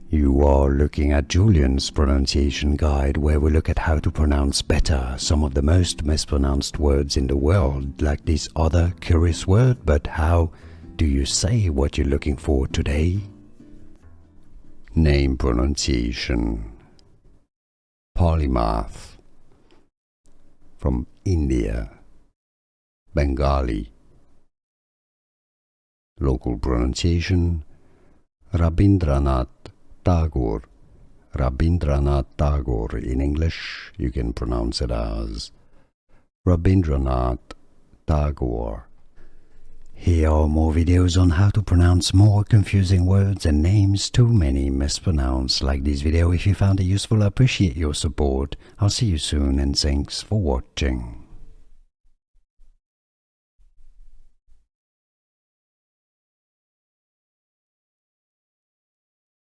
You are looking at Julian's pronunciation guide, where we look at how to pronounce better some of the most mispronounced words in the world, like this other curious word. But how do you say what you're looking for today? Name pronunciation. Polymath. From India. Bengali. Local pronunciation. Rabindranath Tagore. Rabindranath Tagore. In English, you can pronounce it as Rabindranath Tagore. Here are more videos on how to pronounce more confusing words and names too many mispronounced. Like this video if you found it useful. I appreciate your support. I'll see you soon and thanks for watching.